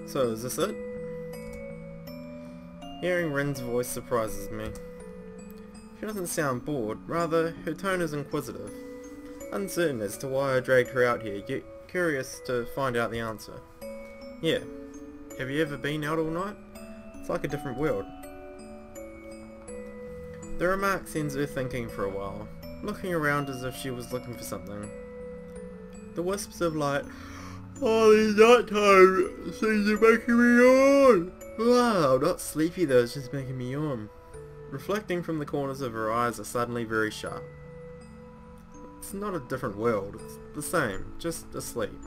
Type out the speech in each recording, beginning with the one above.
So, is this it? Hearing Rin's voice surprises me. She doesn't sound bored, rather, her tone is inquisitive. Uncertain as to why I dragged her out here, yet curious to find out the answer. Yeah. Have you ever been out all night? It's like a different world. The remark sends her thinking for a while, looking around as if she was looking for something. The wisps of light, "Oh, it's night time, seems to making me yawn." Wow, not sleepy though, it's just making me yawn. Reflecting from the corners of her eyes are suddenly very sharp. It's not a different world, it's the same, just asleep.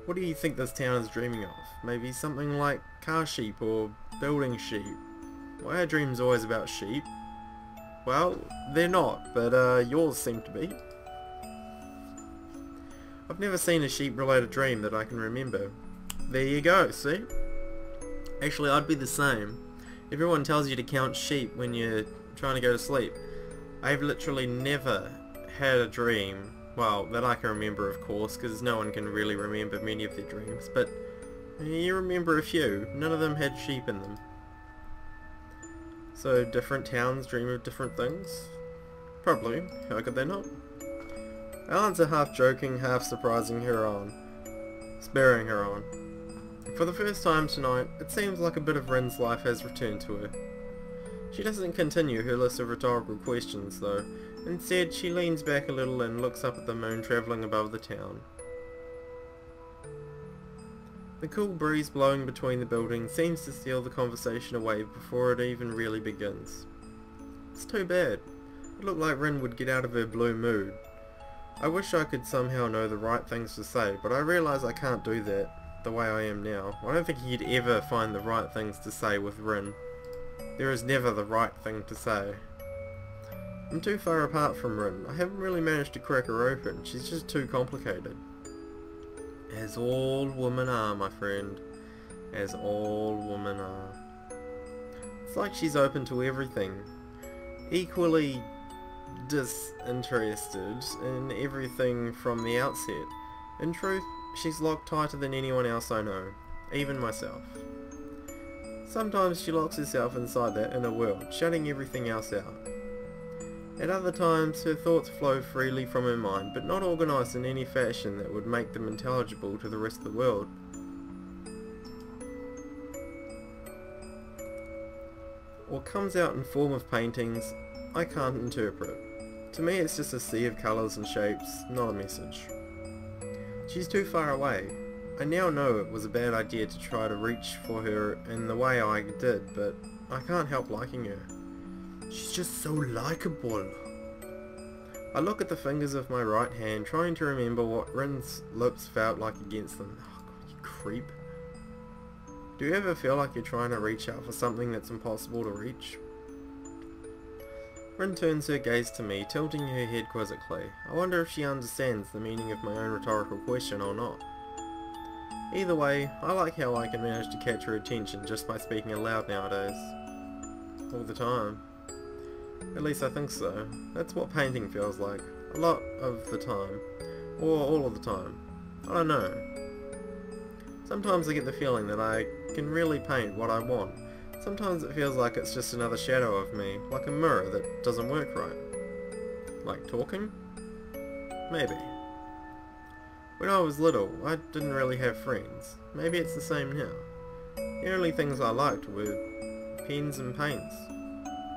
What do you think this town is dreaming of? Maybe something like car sheep or building sheep? Why are dreams always about sheep? Well, they're not, but yours seem to be. I've never seen a sheep-related dream that I can remember. There you go, see? Actually, I'd be the same. Everyone tells you to count sheep when you're trying to go to sleep. I've literally never had a dream, well, that I can remember of course, because no one can really remember many of their dreams, but you remember a few. None of them had sheep in them. So different towns dream of different things? Probably. How could they not? I answer half joking, half surprising her on. Spurring her on. For the first time tonight, it seems like a bit of Rin's life has returned to her. She doesn't continue her list of rhetorical questions though. Instead, she leans back a little and looks up at the moon travelling above the town. The cool breeze blowing between the buildings seems to steal the conversation away before it even really begins. It's too bad. It looked like Rin would get out of her blue mood. I wish I could somehow know the right things to say, but I realise I can't do that the way I am now. I don't think you'd ever find the right things to say with Rin. There is never the right thing to say. I'm too far apart from Rin. I haven't really managed to crack her open. She's just too complicated. As all women are, my friend. As all women are. It's like she's open to everything. Equally disinterested in everything from the outset. In truth, she's locked tighter than anyone else I know, even myself. Sometimes she locks herself inside that inner world, shutting everything else out. At other times, her thoughts flow freely from her mind, but not organised in any fashion that would make them intelligible to the rest of the world. What comes out in form of paintings, I can't interpret. To me it's just a sea of colours and shapes, not a message. She's too far away. I now know it was a bad idea to try to reach for her in the way I did, but I can't help liking her. She's just so likeable. I look at the fingers of my right hand, trying to remember what Rin's lips felt like against them. Oh God, you creep. Do you ever feel like you're trying to reach out for something that's impossible to reach? Rin turns her gaze to me, tilting her head quizzically. I wonder if she understands the meaning of my own rhetorical question or not. Either way, I like how I can manage to catch her attention just by speaking aloud nowadays. All the time. At least I think so. That's what painting feels like. A lot of the time. Or all of the time. I don't know. Sometimes I get the feeling that I can really paint what I want. Sometimes it feels like it's just another shadow of me, like a mirror that doesn't work right. Like talking? Maybe. When I was little, I didn't really have friends. Maybe it's the same now. The only things I liked were pens and paints.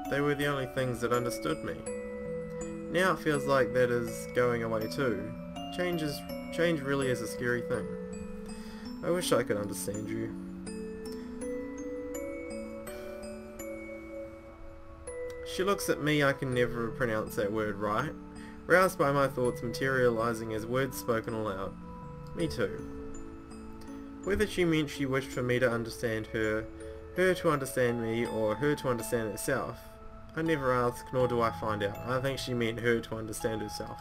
They were the only things that understood me. Now it feels like that is going away too. Change really is a scary thing. I wish I could understand you. She looks at me. I can never pronounce that word right. Roused by my thoughts materializing as words spoken aloud. Me too. Whether she meant she wished for me to understand her to understand me, or her to understand herself, I never ask, nor do I find out. I think she meant her to understand herself.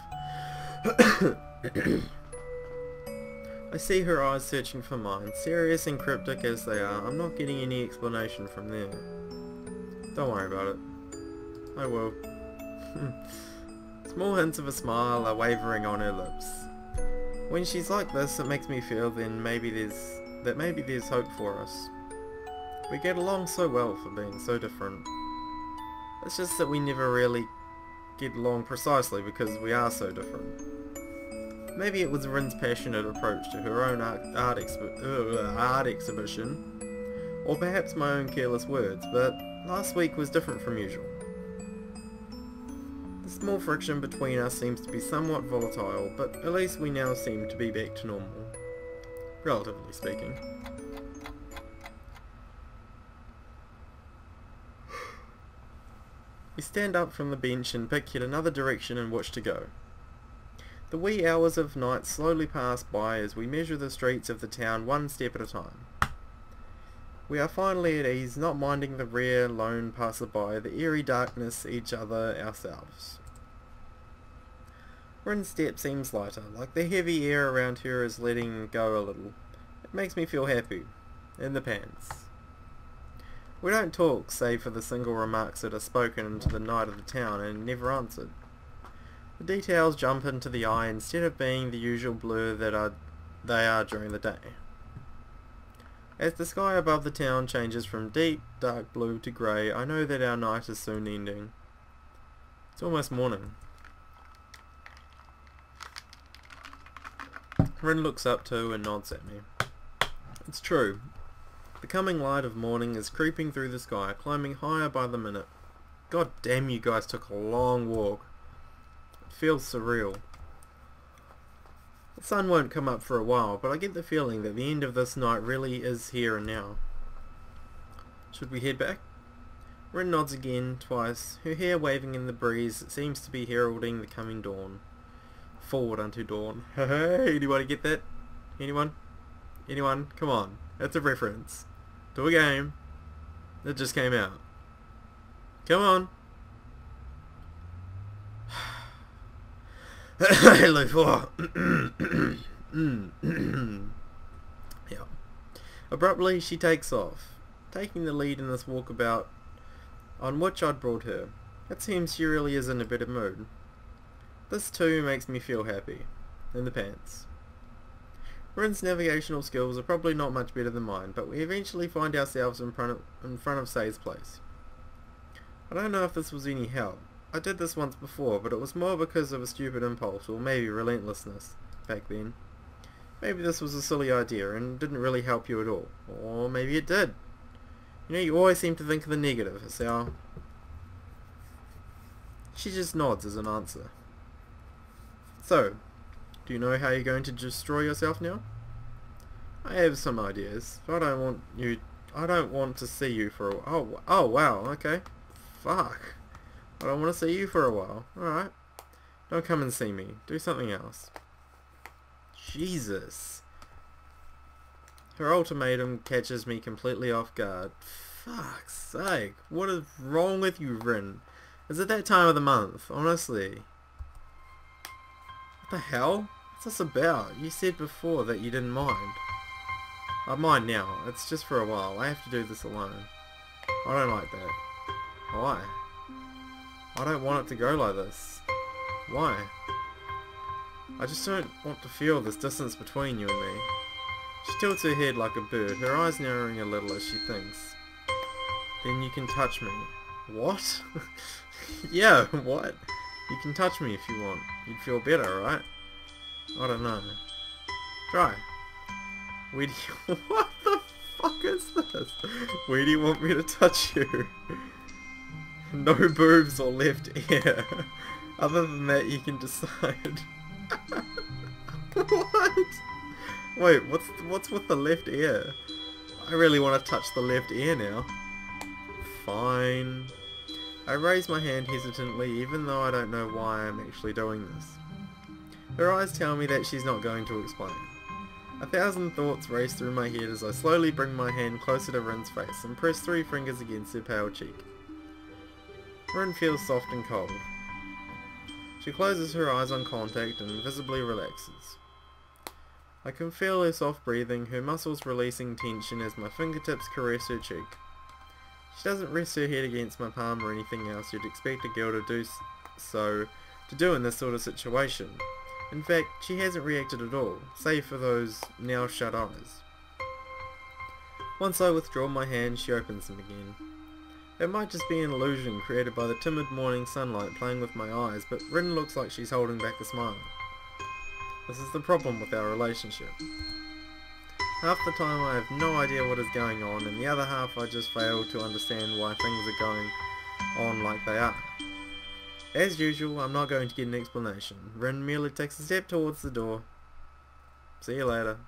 I see her eyes searching for mine, serious and cryptic as they are. I'm not getting any explanation from there. Don't worry about it. I will. Small hints of a smile are wavering on her lips. When she's like this, it makes me feel maybe there's hope for us. We get along so well for being so different. It's just that we never really get along precisely because we are so different. Maybe it was Rin's passionate approach to her own art exhibition, or perhaps my own careless words, but last week was different from usual. The small friction between us seems to be somewhat volatile, but at least we now seem to be back to normal, relatively speaking. We stand up from the bench and pick yet another direction in which to go. The wee hours of night slowly pass by as we measure the streets of the town one step at a time. We are finally at ease, not minding the rare lone passerby, the eerie darkness, each other, ourselves. Rin's step seems lighter, like the heavy air around her is letting go a little. It makes me feel happy. In the pants. We don't talk, save for the single remarks that are spoken into the night of the town and never answered. The details jump into the eye instead of being the usual blur that they are during the day. As the sky above the town changes from deep, dark blue to grey, I know that our night is soon ending. It's almost morning. Rin looks up too and nods at me. It's true. The coming light of morning is creeping through the sky, climbing higher by the minute. God damn, you guys took a long walk. It feels surreal. The sun won't come up for a while, but I get the feeling that the end of this night really is here and now. Should we head back? Rin nods again, twice, her hair waving in the breeze that seems to be heralding the coming dawn. Forward unto dawn. Hey, anybody get that? Anyone? Anyone? Come on. That's a reference to a game that just came out. Come on. Hello, four. Yeah. Abruptly, she takes off, taking the lead in this walkabout on which I'd brought her. It seems she really is in a better mood. This too makes me feel happy. In the pants. Rin's navigational skills are probably not much better than mine, but we eventually find ourselves in front of Say's place. I don't know if this was any help. I did this once before, but it was more because of a stupid impulse, or maybe relentlessness, back then. Maybe this was a silly idea, and didn't really help you at all. Or maybe it did. You know, you always seem to think of the negative, Hisao. She just nods as an answer. So, do you know how you're going to destroy yourself now? I have some ideas, but I don't want to see you for a while. Oh wow, okay. Fuck. I don't want to see you for a while. Alright. Don't come and see me. Do something else. Jesus. Her ultimatum catches me completely off guard. Fuck's sake. What is wrong with you, Rin? Is it that time of the month? Honestly. What the hell? What's this about? You said before that you didn't mind. I mind now. It's just for a while. I have to do this alone. I don't like that. Why? I don't want it to go like this. Why? I just don't want to feel this distance between you and me. She tilts her head like a bird, her eyes narrowing a little as she thinks. Then you can touch me. What? Yeah, what? You can touch me if you want. You'd feel better, right? I don't know. Try. Where do you... What the fuck is this? Where do you want me to touch you? No boobs or left ear. Other than that, you can decide. What? Wait, what's with the left ear? I really want to touch the left ear now. Fine. I raise my hand hesitantly, even though I don't know why I'm actually doing this. Her eyes tell me that she's not going to explain. 1,000 thoughts race through my head as I slowly bring my hand closer to Rin's face and press 3 fingers against her pale cheek. Rin feels soft and cold. She closes her eyes on contact and visibly relaxes. I can feel her soft breathing, her muscles releasing tension as my fingertips caress her cheek. She doesn't rest her head against my palm or anything else you'd expect a girl to do in this sort of situation. In fact, she hasn't reacted at all, save for those now shut eyes. Once I withdraw my hand, she opens them again. It might just be an illusion created by the timid morning sunlight playing with my eyes, but Rin looks like she's holding back a smile. This is the problem with our relationship. Half the time I have no idea what is going on, and the other half I just fail to understand why things are going on like they are. As usual, I'm not going to get an explanation. Rin merely takes a step towards the door. See you later.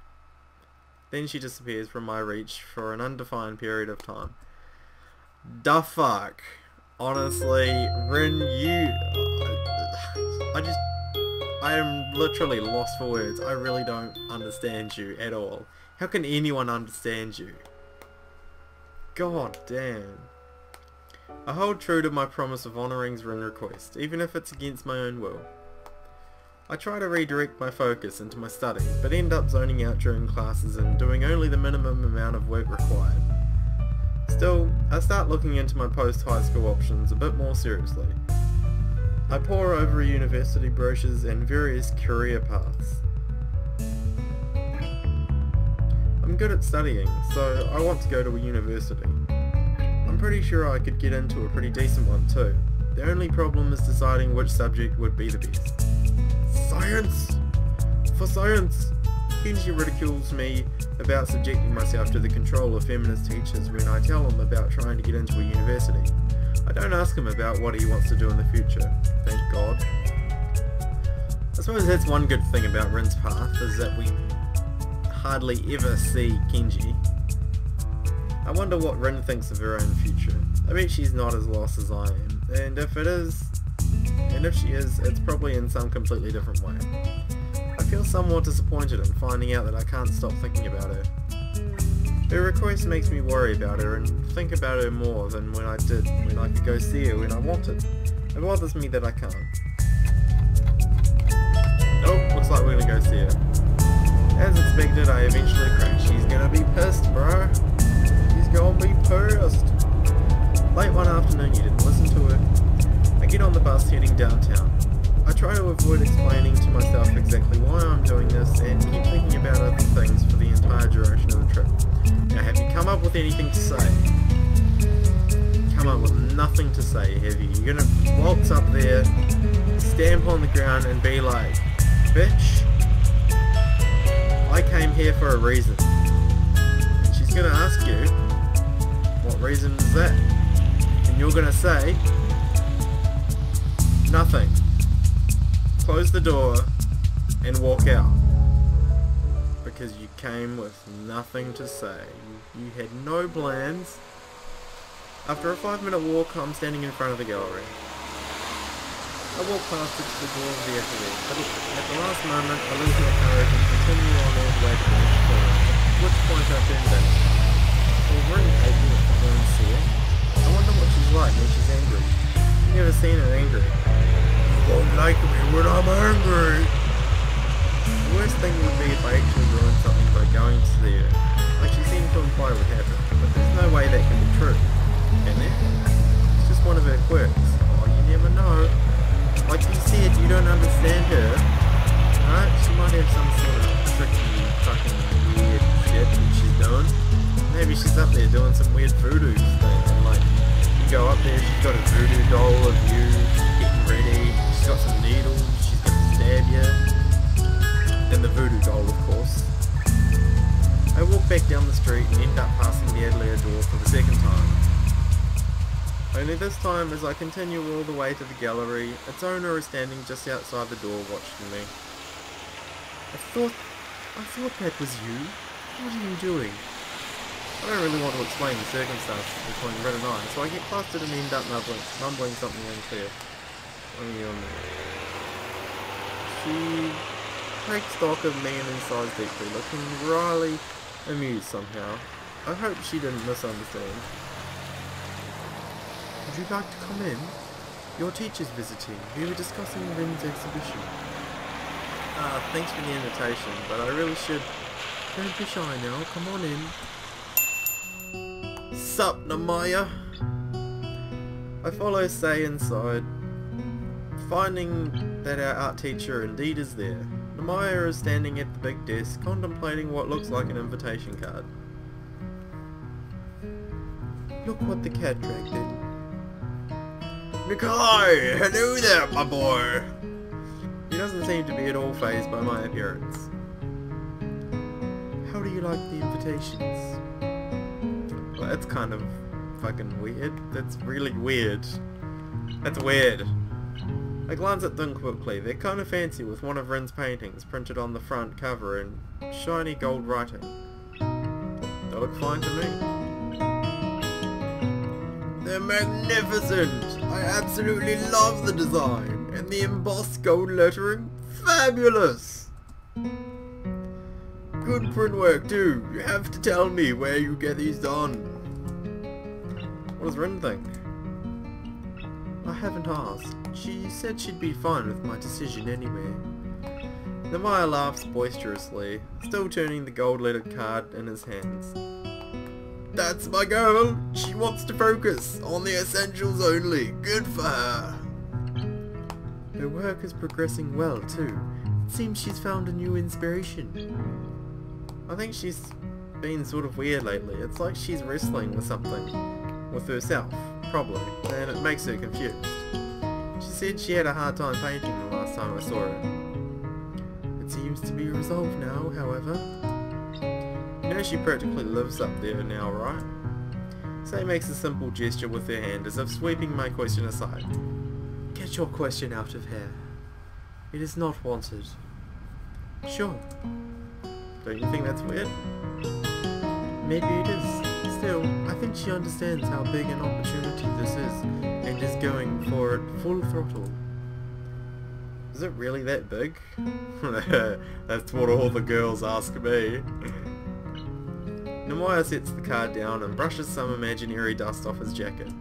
Then she disappears from my reach for an undefined period of time. Da fuck. Honestly, Rin, I am literally lost for words. I really don't understand you at all. How can anyone understand you? God damn. I hold true to my promise of honouring Rin's request, even if it's against my own will. I try to redirect my focus into my studies, but end up zoning out during classes and doing only the minimum amount of work required. Still, I start looking into my post-high school options a bit more seriously. I pore over university brochures and various career paths. I'm good at studying, so I want to go to a university. I'm pretty sure I could get into a pretty decent one too. The only problem is deciding which subject would be the best. Science! For science! Kenji ridicules me about subjecting myself to the control of feminist teachers when I tell him about trying to get into a university. I don't ask him about what he wants to do in the future, thank God. I suppose that's one good thing about Rin's path, is that we hardly ever see Kenji. I wonder what Rin thinks of her own future. I bet she's not as lost as I am, and if she is, it's probably in some completely different way. I feel somewhat disappointed in finding out that I can't stop thinking about her. Her request makes me worry about her and think about her more than when I could go see her when I wanted. It bothers me that I can't. Nope, looks like we're gonna go see her. As expected, I eventually crash. She's gonna be pissed, bro. She's gonna be pissed. Late one afternoon, you didn't listen to her. I get on the bus heading downtown. I try to avoid explaining to myself exactly why I'm doing this and keep thinking about other things for the entire duration of the trip. Now, have you come up with anything to say? Come up with nothing to say, have you? You're gonna waltz up there, stamp on the ground and be like, bitch, I came here for a reason. And she's gonna ask you, what reason is that? And you're gonna say, nothing. Close the door and walk out. Because you came with nothing to say. You had no plans. After a 5-minute walk, I'm standing in front of the gallery. I walk past it to the door of the atelier, but at the last moment I lose my courage and continue on all the way to the next corner, at which point I turn back. Well, Rin taking it for and see it. I wonder what she's like when she's angry. I've never seen her angry. You won't like me when I'm angry. The worst thing would be if I actually ruined something by going to see her, like she seemed to imply would happen, but there's no way that can be true, can there? It's just one of her quirks. Oh, you never know. Like you said, you don't understand her, right? She might have some sort of tricky, fucking weird shit that she's doing. Maybe she's up there doing some weird voodoo thing, and like, you go up there, she's got a voodoo doll of you, getting ready, she's got some needles, she's gonna stab you. And the voodoo doll, of course. I walk back down the street and end up passing the atelier door for the second time. Only this time, as I continue all the way to the gallery, its owner is standing just outside the door watching me. I thought that was you. What are you doing? I don't really want to explain the circumstances between Rin and I, so I get past it and end up mumbling something unclear. She takes stock of me and sighs deeply, looking wryly amused somehow. I hope she didn't misunderstand. Would you like to come in? Your teacher's visiting. We were discussing Rin's exhibition. Thanks for the invitation, but I really should. Don't be shy now, come on in. Sup, Namaya? I follow Sei inside. Finding that our art teacher indeed is there. Namaya is standing at the big desk, contemplating what looks like an invitation card. Look what the cat dragged in. Nakai! Hello there, my boy! He doesn't seem to be at all fazed by my appearance. How do you like the invitations? Well, that's kind of fucking weird. That's really weird. That's weird. I glance at them quickly. They're kind of fancy, with one of Rin's paintings printed on the front cover in shiny gold writing. They look fine to me. They're magnificent! I absolutely love the design! And the embossed gold lettering? Fabulous! Good print work too. You have to tell me where you get these done. What does Rin think? I haven't asked. She said she'd be fine with my decision anyway. Namaya laughs boisterously, still turning the gold-lettered card in his hands. That's my girl! She wants to focus on the essentials only. Good for her! Her work is progressing well too. It seems she's found a new inspiration. I think she's been sort of weird lately. It's like she's wrestling with something. With herself, probably. And it makes her confused. She said she had a hard time painting the last time I saw her. It seems to be resolved now, however. You know she practically lives up there now, right? Say makes a simple gesture with her hand as if sweeping my question aside. Get your question out of here. It is not wanted. Sure. Don't you think that's weird? Maybe it is. Still, I think she understands how big an opportunity this is, and is going for it full throttle. Is it really that big? That's what all the girls ask me. Namaya sets the card down and brushes some imaginary dust off his jacket.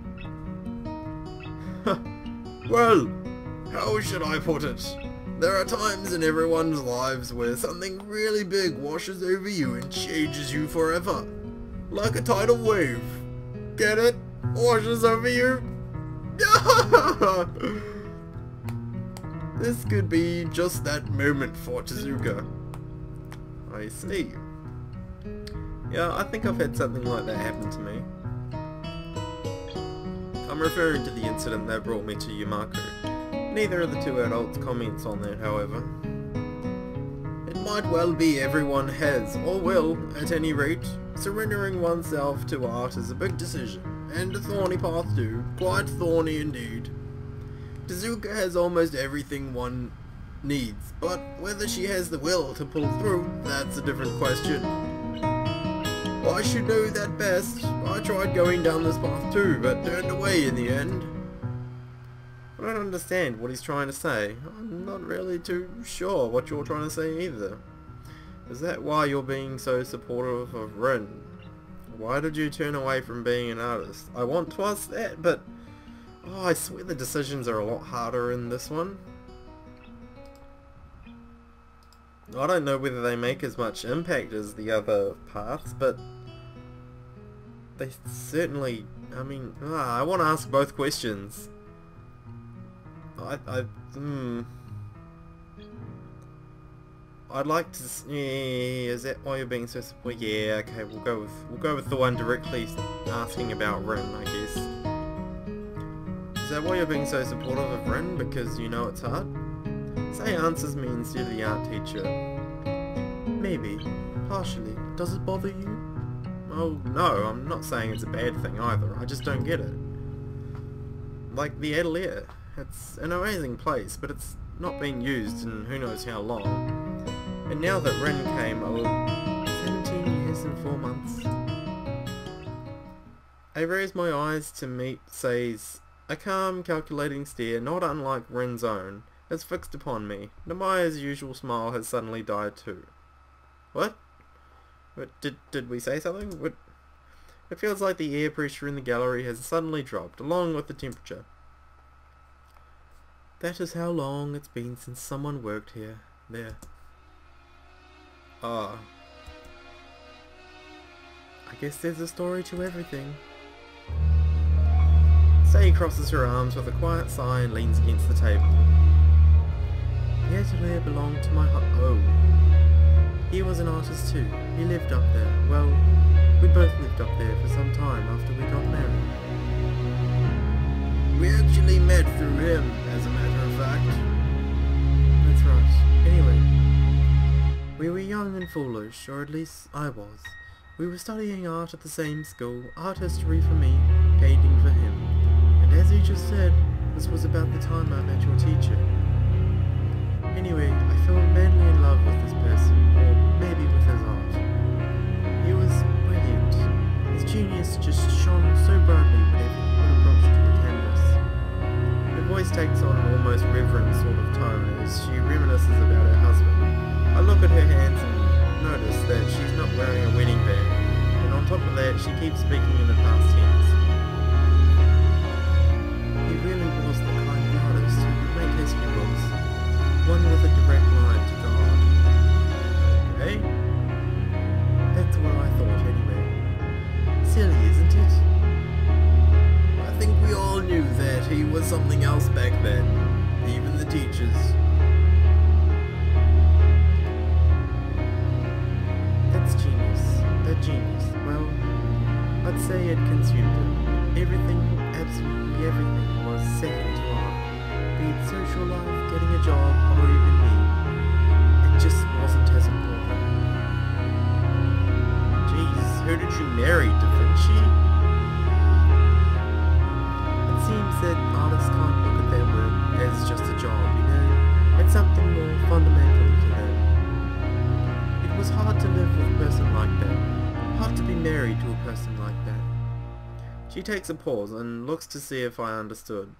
Well, how should I put it? There are times in everyone's lives where something really big washes over you and changes you forever. Like a tidal wave. Get it? Washes over you? This could be just that moment for Tezuka. I see. Yeah, I think I've had something like that happen to me. I'm referring to the incident that brought me to Yamaku. Neither of the two adults comments on that, however. It might well be everyone has, or will, at any rate. Surrendering oneself to art is a big decision, and a thorny path too, quite thorny indeed. Tezuka has almost everything one needs, but whether she has the will to pull through, that's a different question. I should know that best. I tried going down this path too, but turned away in the end. I don't understand what he's trying to say. I'm not really too sure what you're trying to say either. Is that why you're being so supportive of Rin? Why did you turn away from being an artist? I want twice that, but oh, I swear the decisions are a lot harder in this one. I don't know whether they make as much impact as the other paths, but they certainly, I mean, I want to ask both questions. I'd like to. Yeah, is that why you're being so supportive? Yeah, okay, we'll go with the one directly asking about Rin, I guess. Is that why you're being so supportive of Rin? Because you know it's hard? Say answers me instead of the art teacher. Maybe, partially. Does it bother you? Oh no, I'm not saying it's a bad thing either. I just don't get it. Like the Atelier. It's an amazing place, but it's not been used in who knows how long. And now that Rin came, 17 years and 4 months. I raise my eyes to meet Sei's. A calm, calculating stare, not unlike Rin's own, is fixed upon me. Namaya's usual smile has suddenly died too. What? Did we say something? What? It feels like the air pressure in the gallery has suddenly dropped, along with the temperature. That is how long it's been since someone worked here. There. Ah. I guess there's a story to everything. Sei crosses her arms with a quiet sigh and leans against the table. The atelier belonged to my Oh. He was an artist too. He lived up there. Well, we both lived up there for some time after we got married. We actually met through him, as a matter of fact. That's right. Anyway, we were young and foolish, or at least I was. We were studying art at the same school, art history for me, painting for him. And as he just said, this was about the time I met your teacher. Anyway, I fell madly in love with this person, or maybe with his art. He was brilliant. His genius just shone so brightly whenever he put a brush to the canvas. Her voice takes on an almost reverent sort of tone as she reminisces about her husband. I look at her hands and notice that she's not wearing a wedding band, and on top of that she keeps speaking in the past tense. He really was the kind of artist who could make history books. One with a direct line to God. Okay? That's what I thought anyway. Silly, isn't it? I think we all knew that he was something else back then. Even the teachers. That's genius. That genius. Well, I'd say it consumed him. Everything, absolutely everything, was second to art. Be it social life, getting a job, or even me. It just wasn't as important. Jeez, who did she marry, Da Vinci? It seems that artists can't look at their work as just a job, you know? It's something more fundamental to them. It was hard to live with a person like that. Hard to be married to a person like that. She takes a pause and looks to see if I understood.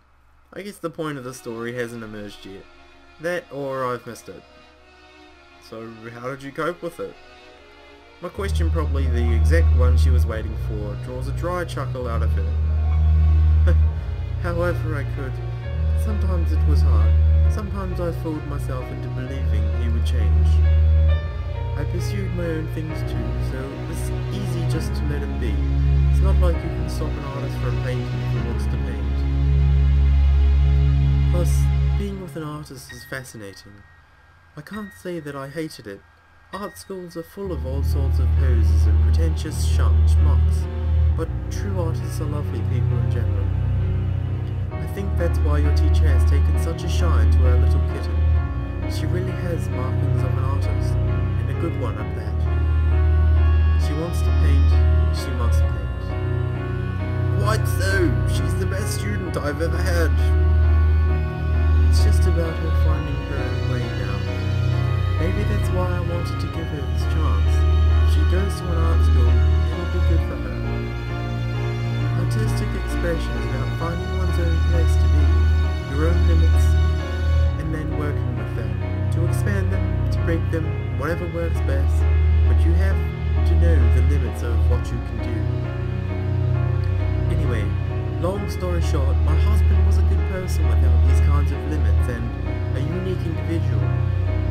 I guess the point of the story hasn't emerged yet. That or I've missed it. So how did you cope with it? My question, probably the exact one she was waiting for, draws a dry chuckle out of her. However I could. Sometimes it was hard. Sometimes I fooled myself into believing he would change. I pursued my own things too, so it was easy just to let him be. It's not like you can stop an artist from painting if he wants to paint. Plus, being with an artist is fascinating. I can't say that I hated it. Art schools are full of all sorts of poses and pretentious schmucks, but true artists are lovely people in general. I think that's why your teacher has taken such a shine to our little kitten. She really has markings of an artist, and a good one at that. She wants to paint, she must paint. Quite so! She's the best student I've ever had! It's just about her finding her own way now. Maybe that's why I wanted to give her this chance. If she goes to an art school, it'll be good for her. Artistic expression is about finding one's own place to be, your own limits, and then working with them. To expand them, to break them, whatever works best, but you have to know the limits of what you can do. Anyway, long story short, my husband was a good person without these kinds of limits and a unique individual,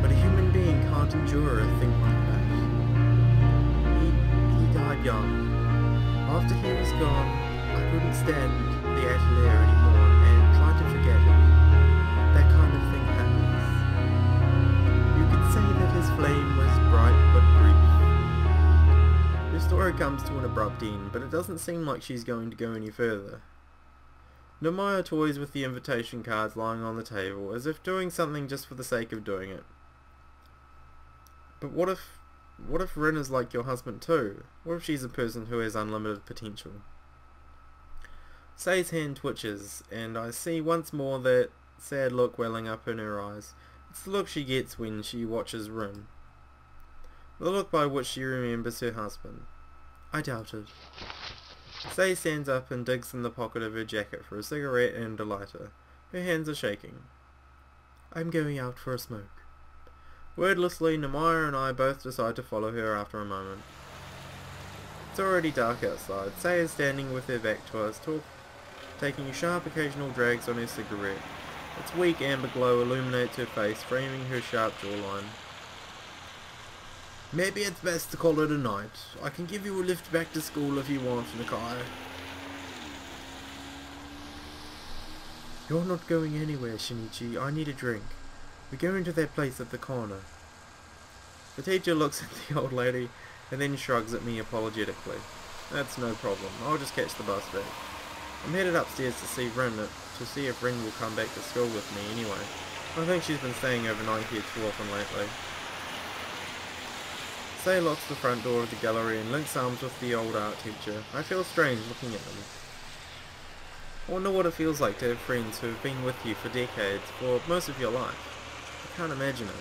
but a human being can't endure a thing like that. He died young. After he was gone, I couldn't stand the atelier anymore and tried to forget it. That kind of thing happens. You could say that his flame was bright but brief. The story comes to an abrupt end, but it doesn't seem like she's going to go any further. Nomaya toys with the invitation cards lying on the table, as if doing something just for the sake of doing it. But what if Rin is like your husband too? What if she's a person who has unlimited potential? Sei's hand twitches, and I see once more that sad look welling up in her eyes. It's the look she gets when she watches Rin. The look by which she remembers her husband. I doubt it. Sei stands up and digs in the pocket of her jacket for a cigarette and a lighter. Her hands are shaking. I'm going out for a smoke. Wordlessly, Nomaya and I both decide to follow her after a moment. It's already dark outside. Sei is standing with her back to us, taking sharp occasional drags on her cigarette. Its weak amber glow illuminates her face, framing her sharp jawline. Maybe it's best to call it a night. I can give you a lift back to school if you want, Nakai. You're not going anywhere, Shinichi. I need a drink. We go into that place at the corner. The teacher looks at the old lady and then shrugs at me apologetically. That's no problem, I'll just catch the bus back. I'm headed upstairs to see if Rin will come back to school with me anyway. I think she's been staying overnight here too often lately. Sei locks the front door of the gallery and links arms with the old art teacher. I feel strange looking at them. I wonder what it feels like to have friends who have been with you for decades, for most of your life. I can't imagine it.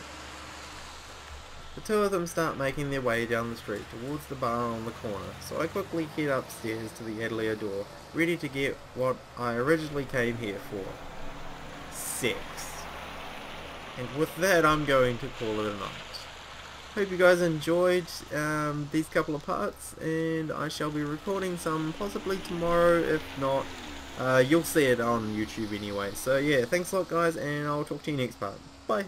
The two of them start making their way down the street towards the bar on the corner, so I quickly head upstairs to the atelier door, ready to get what I originally came here for. Sex. And with that, I'm going to call it a night. Hope you guys enjoyed these couple of parts, and I shall be recording some possibly tomorrow. If not, you'll see it on YouTube anyway. So yeah, thanks a lot guys, and I'll talk to you next part. Bye.